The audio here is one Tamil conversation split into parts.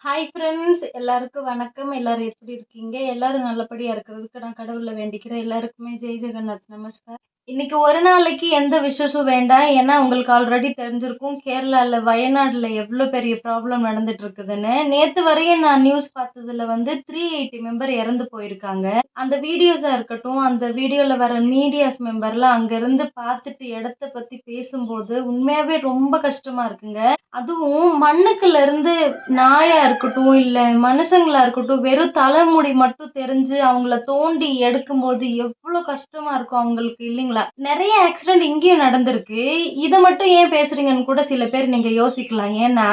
ஹாய் ஃப்ரெண்ட்ஸ், எல்லாருக்கும் வணக்கம். எல்லாரும் எப்படி இருக்கீங்க? எல்லாரும் நல்லபடியா இருக்கிறதுக்கு நான் கடவுளை வேண்டிக்கிறேன். எல்லாருக்குமே ஜெய் ஜெகநாத் நமஸ்கார். இன்னைக்கு ஒரு நாளைக்கு எந்த விசேஷம் வேண்டாம். ஏன்னா உங்களுக்கு ஆல்ரெடி தெரிஞ்சிருக்கும் கேரளால வயநாடுல எவ்வளோ பெரிய ப்ராப்ளம் நடந்துட்டு இருக்குதுன்னு. நேத்து வரையும் நான் நியூஸ் பார்த்ததுல 380 மெம்பர் இறந்து போயிருக்காங்க. அந்த வீடியோஸா இருக்கட்டும், அந்த வீடியோல வர மீடியாஸ் மெம்பர்லாம் அங்க இருந்து பார்த்துட்டு இடத்த பத்தி பேசும்போது உண்மையாவே ரொம்ப கஷ்டமா இருக்குங்க. அதுவும் மண்ணுக்குள்ள இருந்து நாயா இருக்கட்டும், இல்ல மனுஷங்களா இருக்கட்டும், வெறும் தலைமுடி மட்டும் தெரிஞ்சு அவங்கள தோண்டி எடுக்கும்போது எவ்வளவு கஷ்டமா இருக்கும் அவங்களுக்கு இல்லைங்களா? நிறைய ஆக்சிடென்ட் இங்கேயும் நடந்திருக்கு. இதை மட்டும் ஏன் பேசுறீங்கன்னு கூட சில பேர் நீங்க யோசிக்கலாம். ஏன்னா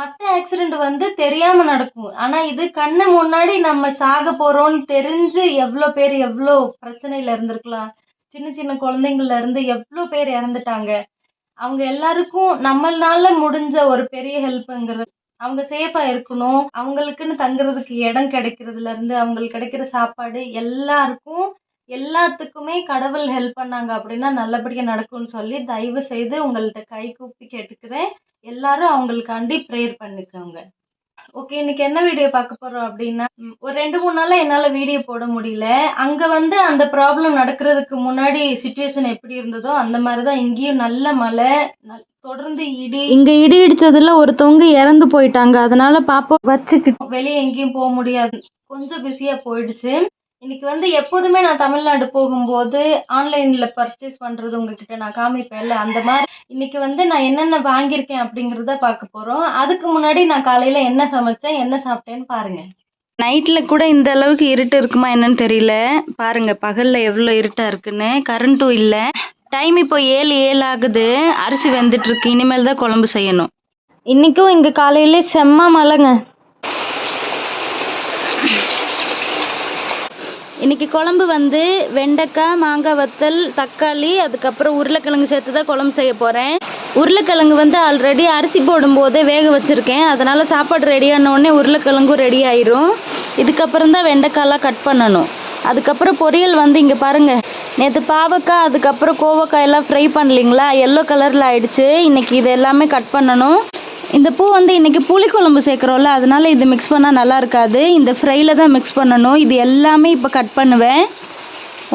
மத்த ஆக்சிடென்ட் தெரியாம நடக்கும். ஆனா இது கண்ணு முன்னாடி நம்ம சாக போறோம்னு தெரிஞ்சு எவ்வளவு பேர் எவ்வளவு பிரச்சனையில இருந்திருக்கலாம். சின்ன சின்ன குழந்தைங்கள்ல இருந்து எவ்வளவு பேர் இறந்துட்டாங்க. அவங்க எல்லாருக்கும் நம்மளால முடிஞ்ச ஒரு பெரிய ஹெல்ப்ங்கிறது அவங்க சேஃபா இருக்கணும். அவங்களுக்குன்னு தங்குறதுக்கு இடம் கிடைக்கிறதுல இருந்து அவங்களுக்கு கிடைக்கிற சாப்பாடு எல்லாத்துக்குமே கடவுள் ஹெல்ப் பண்ணாங்க அப்படின்னா நல்லபடியா நடக்கும்னு சொல்லி தயவு செய்து உங்கள்ட்ட கை கூப்பி கேட்டுக்கிறேன். எல்லாரும் அவங்களுக்காண்டி ப்ரேயர் பண்ணிக்கோங்க. ஓகே, இன்னைக்கு என்ன வீடியோ பார்க்க போறோம் அப்படின்னா, ஒரு 2-3 நாளா என்னால வீடியோ போட முடியல. அங்க அந்த ப்ராப்ளம் நடக்கிறதுக்கு முன்னாடி சிச்சுவேஷன் எப்படி இருந்ததோ அந்த மாதிரிதான் இங்கேயும் நல்ல மழை, தொடர்ந்து இங்க இடி இடிச்சதுல ஒருத்தவங்க இறந்து போயிட்டாங்க. அதனால பாப்பா வச்சுக்கிட்டு வெளியே எங்கேயும் போக முடியாது, கொஞ்சம் பிஸியா போயிடுச்சு. இன்னைக்கு எப்போதுமே நான் தமிழ்நாடு போகும்போது ஆன்லைன்ல பர்ச்சேஸ் பண்றது உங்ககிட்ட நான் காமிப்பேன்ல, அந்த மாதிரி இன்னைக்கு நான் என்னென்ன வாங்கியிருக்கேன் அப்படிங்கறத பார்க்க போறோம். அதுக்கு முன்னாடி நான் காலையில என்ன சமைச்சேன், என்ன சாப்பிட்டேன்னு பாருங்க. நைட்ல கூட இந்த அளவுக்கு இருட்டு இருக்குமா என்னன்னு தெரியல. பாருங்க பகல்ல எவ்வளவு இருட்டா இருக்குன்னு. கரண்ட்டும் இல்ல. டைம் இப்போ 7 ஆகுது. அரிசி வெந்துட்டு இருக்கு. இனிமேல் தான் குழம்பு செய்யணும். இன்னைக்கும் இங்க காலையில செம்ம மழைங்க. இன்னைக்கு குழம்பு வெண்டைக்காய், மாங்காய் வத்தல், தக்காளி, அதுக்கப்புறம் உருளைக்கிழங்கு சேர்த்து தான் குழம்பு செய்ய போகிறேன். உருளைக்கிழங்கு ஆல்ரெடி அரிசி போடும்போதே வேக வச்சுருக்கேன். அதனால் சாப்பாடு ரெடியான உடனே உருளைக்கிழங்கும் ரெடி ஆயிரும். இதுக்கப்புறம் தான் வெண்டைக்காயெலாம் கட் பண்ணணும். அதுக்கப்புறம் பொரியல் இங்கே பாருங்கள், நேற்று பாவக்காய் அதுக்கப்புறம் கோவக்காய் எல்லாம் ஃப்ரை பண்ணலிங்களா, எல்லோ கலரில் ஆயிடுச்சு. இன்றைக்கி இது எல்லாமே கட் பண்ணணும். இந்த பூ இன்றைக்கி புளிக்குழம்பு சேர்க்குறோம்ல, அதனால இது மிக்ஸ் பண்ணால் நல்லா இருக்காது. இந்த ஃப்ரையில் தான் மிக்ஸ் பண்ணணும். இது எல்லாமே இப்போ கட் பண்ணுவேன்.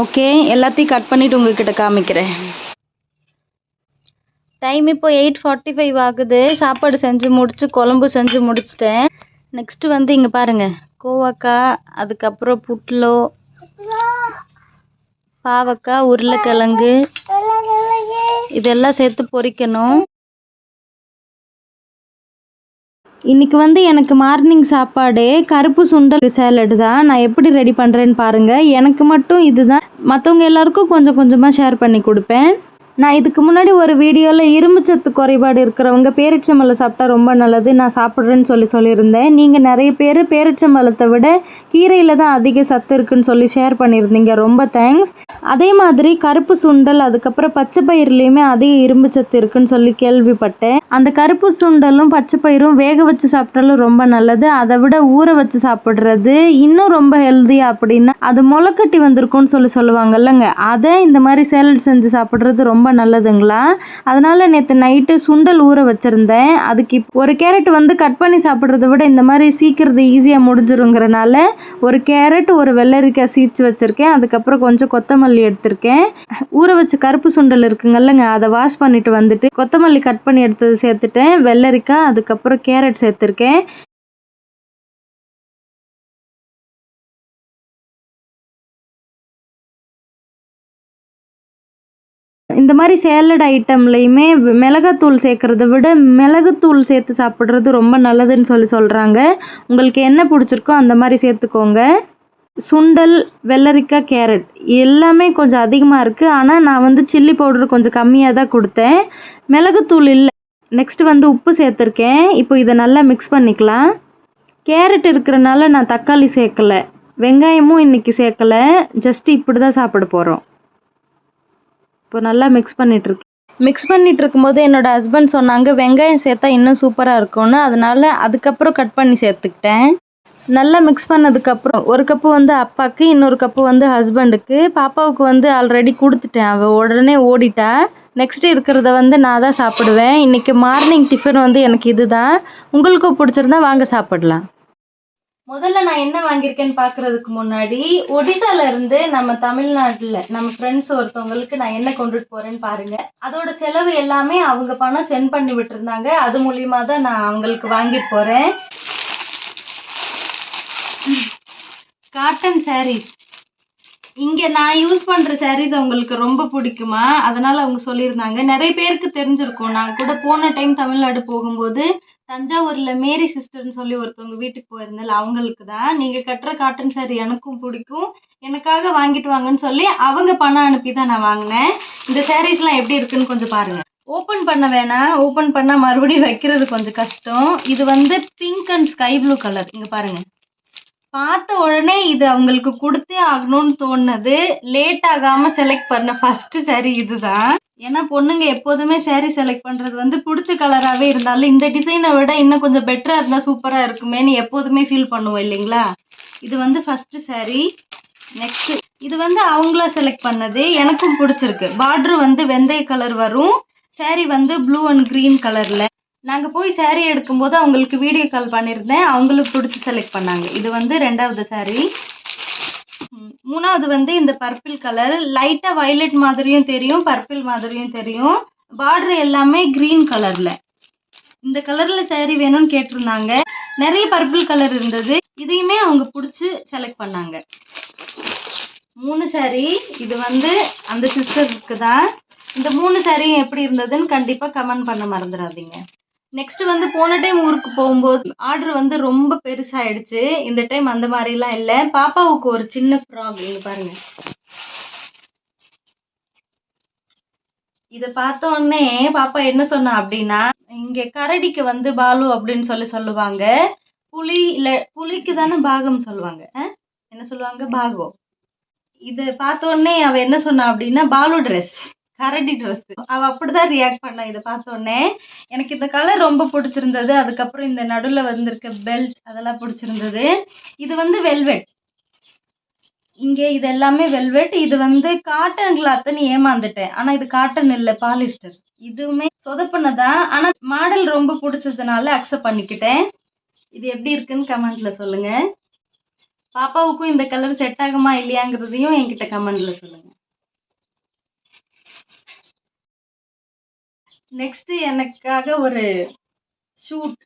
ஓகே, எல்லாத்தையும் கட் பண்ணிவிட்டு உங்ககிட்ட காமிக்கிறேன். டைம் இப்போ 8:45 ஆகுது. சாப்பாடு செஞ்சு முடிச்சு குழம்பு செஞ்சு முடிச்சிட்டேன். நெக்ஸ்ட்டு இங்கே பாருங்கள், கோவக்காய், அதுக்கப்புறம் புட்லோ, பாவக்காய், உருளைக்கிழங்கு இதெல்லாம் சேர்த்து பொரிக்கணும். இன்னைக்கு எனக்கு மார்னிங் சாப்பாடு கருப்பு சுண்டல் சேலடு தான். நான் எப்படி ரெடி பண்ணுறேன்னு பாருங்கள். எனக்கு மட்டும் இதுதான், மற்றவங்க எல்லாருக்கும் கொஞ்சம் கொஞ்சமாக ஷேர் பண்ணி கொடுப்பேன். நான் இதுக்கு முன்னாடி ஒரு வீடியோவில் இரும்புச்சத்து குறைபாடு இருக்கிறவங்க பேரிச்சம்பழம் சாப்பிட்டா ரொம்ப நல்லது, நான் சாப்பிட்றேன்னு சொல்லியிருந்தேன். நீங்கள் நிறைய பேர் பேரிச்சம்பழத்தை விட கீரையில் தான் அதிக சத்து இருக்குன்னு சொல்லி ஷேர் பண்ணியிருந்தீங்க. ரொம்ப தேங்க்ஸ். அதே மாதிரி கருப்பு சுண்டல், அதுக்கப்புறம் பச்சை பயிர்லேயுமே அதிக இரும்புச்சத்து இருக்குன்னு சொல்லி கேள்விப்பட்டேன். அந்த கருப்பு சுண்டலும் பச்சை பயிரும் வேக வச்சு சாப்பிட்டாலும் ரொம்ப நல்லது. அதை விட ஊற வச்சு சாப்பிட்றது இன்னும் ரொம்ப ஹெல்த்தியா. அப்படின்னா அது முளைக்கட்டி வந்திருக்கும்னு சொல்லுவாங்கல்லங்க, அதை இந்த மாதிரி சேலட் செஞ்சு சாப்பிட்றது ரொம்ப நல்லதுங்களா. அதனால நேற்று நைட்டு சுண்டல் ஊற வச்சிருந்தேன். அதுக்கு ஒரு கேரட் கட் பண்ணி சாப்பிட்றத விட இந்த மாதிரி சீக்கிரது ஈஸியாக முடிஞ்சிருங்கிறனால ஒரு கேரட், ஒரு வெள்ளரிக்காய் சீச்சு வச்சிருக்கேன். அதுக்கப்புறம் கொஞ்சம் கொத்தமல்லி எடுத்திருக்கேன். ஊற வச்ச கருப்பு சுண்டல் இருக்குங்கல்லங்க, அதை வாஷ் பண்ணிட்டு கொத்தமல்லி கட் பண்ணி எடுத்தது சேர்த்துட்டேன். வெள்ளரிக்காய், அதுக்கப்புறம் கேரட் சேர்த்துருக்கேன். இந்த மாதிரி சேலட் ஐட்டம்லையுமே மிளகாத்தூள் சேர்க்குறத விட மிளகுத்தூள் சேர்த்து சாப்பிட்றது ரொம்ப நல்லதுன்னு சொல்கிறாங்க. உங்களுக்கு என்ன பிடிச்சிருக்கோ அந்த மாதிரி சேர்த்துக்கோங்க. சுண்டல், வெள்ளரிக்காய், கேரட் எல்லாமே கொஞ்சம் அதிகமாக இருக்குது. ஆனால் நான் சில்லி பவுடர் கொஞ்சம் கம்மியாக தான் கொடுத்தேன், மிளகுத்தூள் இல்லை. நெக்ஸ்ட்டு உப்பு சேர்த்துருக்கேன். இப்போ இதை நல்லா மிக்ஸ் பண்ணிக்கலாம். கேரட் இருக்கிறனால நான் தக்காளி சேர்க்கலை, வெங்காயமும் இன்றைக்கி சேர்க்கலை. ஜஸ்ட்டு இப்படி தான் சாப்பிட போகிறோம். இப்போ நல்லா மிக்ஸ் பண்ணிட்டு இருக்கும்போது என்னோட ஹஸ்பண்ட் சொன்னாங்க வெங்காயம் சேர்த்தா இன்னும் சூப்பராக இருக்கும்னு. அதனால அதுக்கப்புறம் கட் பண்ணி சேர்த்துக்கிட்டேன். நல்லா மிக்ஸ் பண்ணதுக்கப்புறம் ஒரு கப்பு அப்பாவுக்கு, இன்னொரு கப்பு ஹஸ்பண்டுக்கு. பாப்பாவுக்கு ஆல்ரெடி கொடுத்துட்டேன், அவள் உடனே ஓடிட்டா. நெக்ஸ்ட் இருக்கிறத வந்து நான் தான் சாப்பிடுவேன். இன்னைக்கு மார்னிங் டிஃபன் வந்து எனக்கு இதுதான். உங்களுக்கும் பிடிச்சிருந்தா வாங்க சாப்பிடலாம். முதல்ல நான் என்ன வாங்கியிருக்கேன்னு பார்க்கறதுக்கு முன்னாடி ஒடிசால இருந்து நம்ம தமிழ்நாட்டில் நம்ம ஃப்ரெண்ட்ஸ் ஒருத்தவங்களுக்கு நான் என்ன கொண்டுட்டு போறேன்னு பாருங்க. அதோட செலவு எல்லாமே அவங்க பணம் சென்ட் பண்ணி விட்டுருந்தாங்க. அது மூலியமா தான் நான் அவங்களுக்கு வாங்கிட்டு போறேன். காட்டன் சாரீஸ். இங்க நான் யூஸ் பண்ற சாரீஸ் அவங்களுக்கு ரொம்ப பிடிக்குமா, அதனால அவங்க சொல்லியிருந்தாங்க. நிறைய பேருக்கு தெரிஞ்சிருக்கும். நான் கூட போன டைம் தமிழ்நாடு போகும்போது தஞ்சாவூர்ல மேரி சிஸ்டர்னு சொல்லி ஒருத்தவங்க வீட்டுக்கு போயிருந்தேன். அவங்களுக்கு தான் நீங்க கட்டுற காட்டன் சாரீ எனக்கும் பிடிக்கும், எனக்காக வாங்கிட்டு வாங்கன்னு சொல்லி அவங்க பணம் அனுப்பி தான் நான் வாங்கினேன். இந்த சாரீஸ்லாம் எப்படி இருக்குன்னு கொஞ்சம் பாருங்க. ஓப்பன் பண்ண வேணாம், ஓப்பன் பண்ணா மறுபடியும் வைக்கிறது கொஞ்சம் கஷ்டம். இது வந்து pink and sky blue colour. இங்க பாருங்க. பார்த்த உடனே இது அவங்களுக்கு கொடுத்தே ஆகணும்னு தோணுது. லேட் ஆகாம செலக்ட் பண்ண ஃபர்ஸ்ட் சாரீ இதுதான். ஏன்னா பொண்ணுங்க எப்போதுமே சாரீ செலக்ட் பண்றது வந்து பிடிச்ச கலராகவே இருந்தாலும் இந்த டிசைனை விட இன்னும் கொஞ்சம் பெட்டரா இருந்தா சூப்பரா இருக்குமேன்னு எப்போதுமே ஃபீல் பண்ணுவோம் இல்லைங்களா. இது வந்து ஃபர்ஸ்ட் சாரீ. நெக்ஸ்ட் இது வந்து அவங்களா செலக்ட் பண்ணது, எனக்கும் பிடிச்சிருக்கு. பார்டர் வந்து வெந்தய கலர் வரும், சாரீ வந்து ப்ளூ அண்ட் கிரீன் கலர்ல. நாங்கள் போய் சாரீ எடுக்கும்போது அவங்களுக்கு வீடியோ கால் பண்ணியிருந்தேன், அவங்களுக்கு பிடிச்சி செலக்ட் பண்ணாங்க. இது வந்து ரெண்டாவது சாரீ. மூணாவது வந்து இந்த பர்பிள் கலர், லைட்டாக வயலட் மாதிரியும் தெரியும், பர்பிள் மாதிரியும் தெரியும். பார்டர் எல்லாமே கிரீன் கலர்ல. இந்த கலர்ல சாரீ வேணும்னு கேட்டிருந்தாங்க. நிறைய பர்பிள் கலர் இருந்தது, இதையுமே அவங்க பிடிச்சி செலக்ட் பண்ணாங்க. 3 சாரீ. இது வந்து அந்த சிஸ்டருக்கு தான். இந்த 3 சாரியும் எப்படி இருந்ததுன்னு கண்டிப்பா கமெண்ட் பண்ண மறந்துடாதீங்க. நெக்ஸ்ட் வந்து போன டைம் ஊருக்கு போகும்போது ஆர்டர் வந்து ரொம்ப பெருசாயிடுச்சு. இந்த டைம் அந்த மாதிரிலாம் இல்லை. பாப்பாவுக்கு ஒரு சின்ன ஃப்ராக். இங்க பாருங்க. இதை பார்த்த உடனே பாப்பா என்ன சொன்னா அப்படின்னா, இங்க கரடிக்கு வந்து பாலு அப்படின்னு சொல்லுவாங்க. புலி இல்ல புலிக்கு தானே பாகம் சொல்லுவாங்க. என்ன சொல்லுவாங்க? பாகோ. இதை பார்த்த உடனே அவ என்ன சொன்னா அப்படின்னா, பாலு ட்ரெஸ், கரடி ட்ரெஸ். அவ அப்படிதான் ரியாக்ட் பண்ணா இதை பார்த்த உடனே. எனக்கு இந்த கலர் ரொம்ப பிடிச்சிருந்தது. அதுக்கப்புறம் இந்த நடுவில் வந்திருக்க பெல்ட் அதெல்லாம் பிடிச்சிருந்தது. இது வந்து வெல்வெட். இங்கே இது எல்லாமே வெல்வெட். இது வந்து காட்டன் கிளாத்னு ஏமாந்துட்டேன். ஆனா இது காட்டன் இல்லை, பாலிஸ்டர். இதுவுமே சொதப்புனதான். ஆனா மாடல் ரொம்ப பிடிச்சதுனால அக்செப்ட் பண்ணிக்கிட்டேன். இது எப்படி இருக்குன்னு கமெண்ட்ல சொல்லுங்க. பாப்பாவுக்கும் இந்த கலர் செட் ஆகுமா இல்லையாங்கிறதையும் என்கிட்ட கமெண்ட்ல சொல்லுங்க. நெக்ஸ்ட் எனக்காக ஒரு ஷூட்.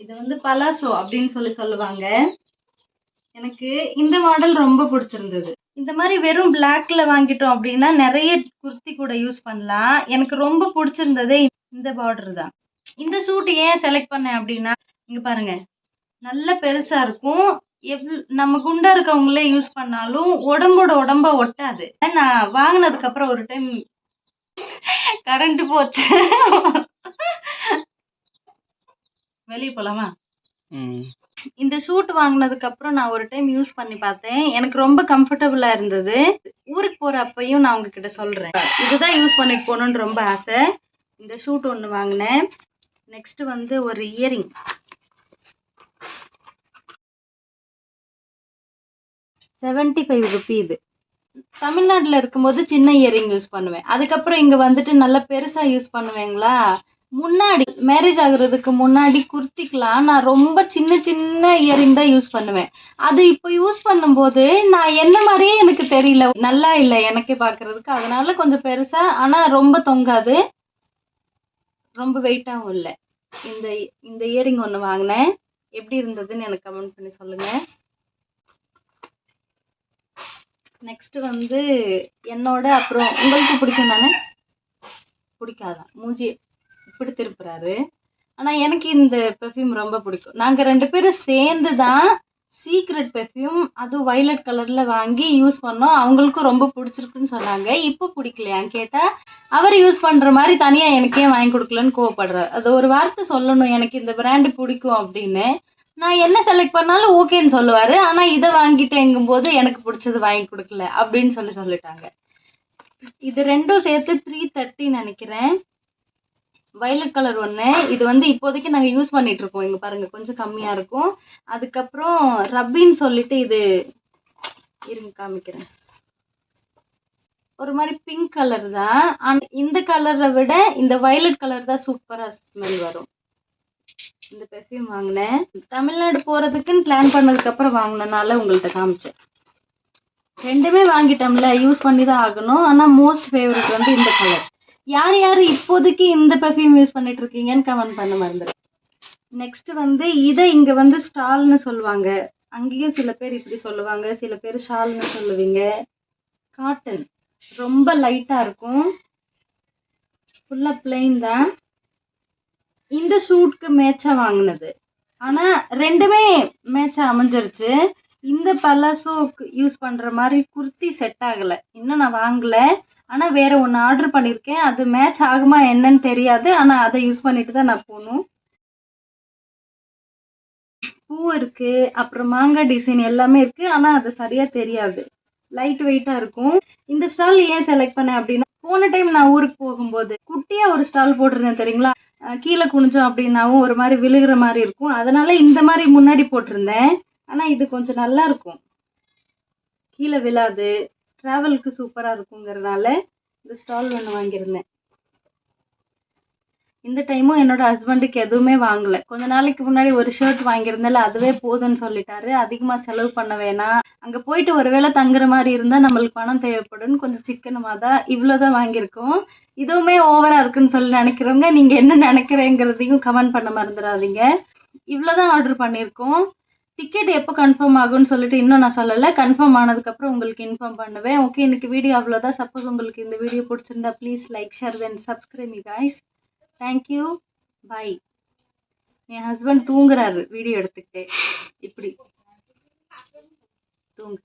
இது வந்து பலாசோ அப்படின்னு சொல்லுவாங்க. எனக்கு இந்த மாடல் ரொம்ப பிடிச்சிருந்தது. இந்த மாதிரி வெறும் பிளாக்ல வாங்கிட்டோம் அப்படின்னா நிறைய குர்த்தி கூட யூஸ் பண்ணலாம். எனக்கு ரொம்ப பிடிச்சிருந்ததே இந்த பார்டர் தான். இந்த ஷூட் ஏன் செலக்ட் பண்ணேன் அப்படின்னா, இங்க பாருங்க, நல்ல பெருசா இருக்கும். நம்ம குண்டா இருக்கவங்களே யூஸ் பண்ணாலும் உடம்பா ஒட்டாது. நான் வாங்கினதுக்கு அப்புறம் ஒரு டைம் கரண்ட் போச்சு. வெளியே போலாமா? இந்த சூட் வாங்கினதுக்கு அப்புறம் நான் ஒரு டைம் யூஸ் பண்ணி பார்த்தேன். எனக்கு ரொம்ப கம்ஃபர்டபுளா இருந்தது. ஊருக்கு போற அப்பையும் நான் உங்ககிட்ட சொல்றேன், இதுதான் யூஸ் பண்ணிட்டு போகணும்னு ரொம்ப ஆசை. இந்த சூட் ஒன்று வாங்கினேன். நெக்ஸ்ட் வந்து ஒரு இயரிங். 75 ரூபி. இது தமிழ்நாட்டில் இருக்கும்போது சின்ன இயரிங் யூஸ் பண்ணுவேன். அதுக்கப்புறம் இங்கே வந்துட்டு நல்லா பெருசாக யூஸ் பண்ணுவேங்களா. முன்னாடி மேரேஜ் ஆகுறதுக்கு முன்னாடி குர்த்திக்கலாம் நான் ரொம்ப சின்ன இயரிங் தான் யூஸ் பண்ணுவேன். அது இப்போ யூஸ் பண்ணும்போது நான் என்ன மாதிரியே எனக்கு தெரியல, நல்லா இல்லை எனக்கே பார்க்கறதுக்கு. அதனால கொஞ்சம் பெருசா, ஆனால் ரொம்ப தொங்காது, ரொம்ப வெயிட்டாகவும் இல்லை. இந்த இயரிங் ஒன்று வாங்கினேன். எப்படி இருந்ததுன்னு எனக்கு கமெண்ட் பண்ணி சொல்லுங்க. நெக்ஸ்ட் வந்து என்னோட, அப்புறம் உங்களுக்கு பிடிக்கும் தானே? பிடிக்காதான்? மூஞ்சி இப்படி திருப்புறாரு. ஆனால் எனக்கு இந்த பெர்ஃப்யூம் ரொம்ப பிடிக்கும். நாங்கள் 2 பேரும் சேர்ந்து தான் சீக்ரெட் பெர்ஃப்யூம், அதுவும் வயலட் கலரில் வாங்கி யூஸ் பண்ணோம். அவங்களுக்கும் ரொம்ப பிடிச்சிருக்குன்னு சொன்னாங்க. இப்போ பிடிக்கலையான்னு கேட்டால் அவர் யூஸ் பண்ணுற மாதிரி தனியாக எனக்கே வாங்கி கொடுக்கலன்னு கோவப்படுறார். அது ஒரு வார்த்தை சொல்லணும், எனக்கு இந்த பிராண்டு பிடிக்கும் அப்படின்னு. நான் என்ன செலக்ட் பண்ணாலும் ஓகேன்னு சொல்லுவார். ஆனால் இதை வாங்கிட்டேங்கும்போது எனக்கு பிடிச்சது வாங்கி கொடுக்கல அப்படின்னு சொல்லிட்டாங்க. இது ரெண்டும் சேர்த்து 330 நினைக்கிறேன். வயலட் கலர் ஒன்று. இது வந்து இப்போதைக்கு நாங்கள் யூஸ் பண்ணிட்டு இருக்கோம். இங்கே பாருங்க, கொஞ்சம் கம்மியாக இருக்கும். அதுக்கப்புறம் ரப்பின்னு சொல்லிட்டு, இது இருங்க காமிக்கிறேன். ஒரு மாதிரி பிங்க் கலர் தான். ஆனா இந்த கலரை விட இந்த வயலட் கலர் தான் சூப்பரா ஸ்மெல் வரும். இந்த பெர்ஃப்யூம் வாங்கினேன். தமிழ்நாடு போறதுக்குன்னு பிளான் பண்ணதுக்கு அப்புறம் வாங்கினனால உங்கள்கிட்ட காமிச்சேன். ரெண்டுமே வாங்கிட்டோம்ல, யூஸ் பண்ணி தான் ஆகணும். ஆனா மோஸ்ட் ஃபேவரட் வந்து இந்த கலர். யார் யார் இப்போதைக்கு இந்த பெர்ஃப்யூம் யூஸ் பண்ணிட்டு இருக்கீங்கன்னு கமெண்ட் பண்ண மறந்துடு. நெக்ஸ்ட் வந்து இதை இங்க வந்து ஸ்டால்னு சொல்லுவாங்க. அங்கேயும் சில பேர் இப்படி சொல்லுவாங்க, சில பேர் ஷால்னு சொல்லுவீங்க. காட்டன், ரொம்ப லைட்டா இருக்கும், ஃபுல்லா பிளெயின் தான். இந்த ஷூட்க்கு மேட்சா வாங்கினது. ஆனா ரெண்டுமே மேட்சா அமைஞ்சிருச்சு. இந்த பலாசோக்கு யூஸ் பண்ற மாதிரி குர்த்தி செட் ஆகல, இன்னும் நான் வாங்கல. ஆனா வேற ஒன்று ஆர்டர் பண்ணியிருக்கேன், அது மேட்ச் ஆகுமா என்னன்னு தெரியாது. ஆனா அதை யூஸ் பண்ணிட்டு தான் நான் போகணும். பூ இருக்கு, அப்புறம் மாங்காய் டிசைன் எல்லாமே இருக்கு. ஆனா அது சரியா தெரியாது, லைட் வெயிட்டா இருக்கும். இந்த ஸ்டால் ஏன் செலக்ட் பண்ணேன் அப்படின்னா, போன டைம் நான் ஊருக்கு போகும்போது குட்டியா ஒரு ஸ்டால் போட்டிருந்தேன் தெரியுங்களா, கீழே குனிஞ்சோம் அப்படின்னாவும் ஒரு மாதிரி விழுகிற மாதிரி இருக்கும். அதனால இந்த மாதிரி முன்னாடி போட்டிருந்தேன். ஆனா இது கொஞ்சம் நல்லா இருக்கும், கீழே விழாது, டிராவலுக்கு சூப்பரா இருக்குங்கிறதுனால இந்த ஸ்டால் ஒன்று வாங்கியிருந்தேன். இந்த டைமும் என்னோட ஹஸ்பண்டுக்கு எதுவுமே வாங்கல. கொஞ்ச நாளைக்கு முன்னாடி ஒரு ஷர்ட் வாங்கியிருந்தால அதுவே போதும்னு சொல்லிட்டாரு. அதிகமா செலவு பண்ண வேணாம், அங்க போயிட்டு ஒருவேளை தங்குற மாதிரி இருந்தா நம்மளுக்கு பணம் தேவைப்படும்னு கொஞ்சம் சிக்கனமா தான் இவ்வளவுதான் வாங்கியிருக்கோம். இதுவுமே ஓவரா இருக்குன்னு சொல்லி நினைக்கிறவங்க நீங்க என்ன நினைக்கிறேங்கிறதையும் கமெண்ட் பண்ண மறந்துடாதீங்க. இவ்வளவுதான் ஆர்டர் பண்ணியிருக்கோம். டிக்கெட் எப்போ கன்ஃபார்ம் ஆகும்னு சொல்லிட்டு இன்னும் நான் சொல்லலை. கன்ஃபார்ம் ஆனதுக்கப்புறம் உங்களுக்கு இன்ஃபார்ம் பண்ணுவேன். ஓகே, இன்னைக்கு வீடியோ அவ்வளோதான். சப்போஸ் உங்களுக்கு இந்த வீடியோ பிடிச்சிருந்தா please like, share then subscribe me guys. Thank you, bye. என் ஹஸ்பண்ட் தூங்குறாரு வீடியோ எடுத்துக்கிட்டே. இப்படி தூங்கு.